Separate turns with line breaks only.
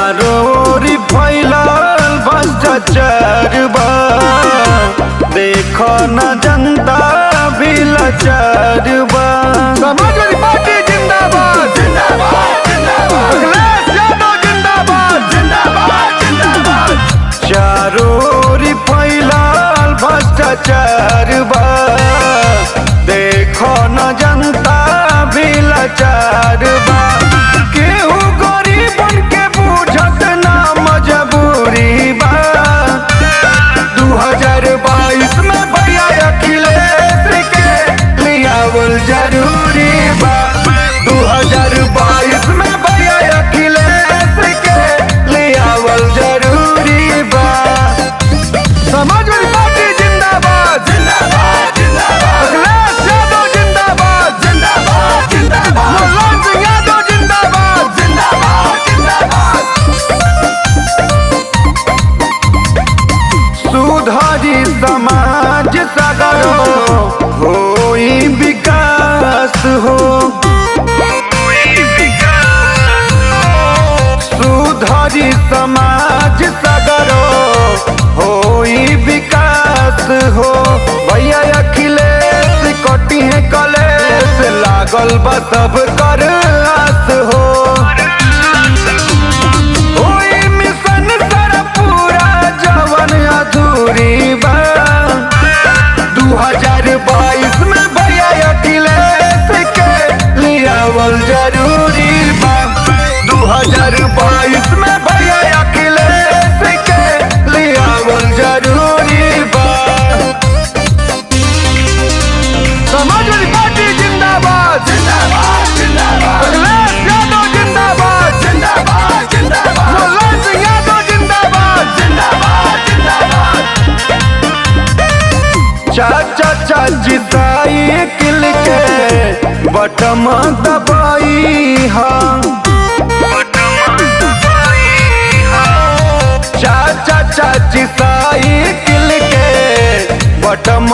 चारों ओर फैलल भ्रष्टाचार बा, देखो न जनता भी लाचार बा।
समाजवादी पार्टी जिंदाबाद जिंदाबाद जिंदाबाद, अखिलेश यादव जिंदाबाद जिंदाबाद जिंदाबाद।
चारों ओर फैलल भ्रष्टाचार बा, देखो न जनता भी लाचार बा। केहू गरीबन के बूझत ना मजबूरी बा। 2022 में भैया अखिलेश के लियावल जरूरी बा। 2022 में भैया अखिलेश के लियावल जरूरी बा।
समाजवादी पार्टी जिंदाबाद जिंदाबाद जिंदाबाद, अखिलेश यादव जिंदाबाद जिंदाबाद जिंदाबाद, मुलायम सिंह यादव जिंदाबाद जिंदाबाद जिंदाबाद।
सुधारी समाज सगरो होई विकास हो। सुधारी समाज सगरो होई विकास हो। भैया अखिलेश कटी है कलेश, लागल बा सब कर आस हो। होई मिशन सारा पूरा जवन अधूरी बा। 2022 में भैया अखिलेश के लियावल जरूरी बा। 2022 में भैया अखिलेश के लियावल जरूरी बा।
समाजवादी पार्टी जिंदाबाद जिंदाबाद जिंदाबाद, अखिलेश यादव जिंदाबाद जिंदाबाद जिंदाबाद, मुलायम सिंह यादव जिंदाबाद जिंदाबाद जिंदाबाद।
चाचा चाची साइकिल के बटम दबाई हा। चाचा चाची साइकिल के बटम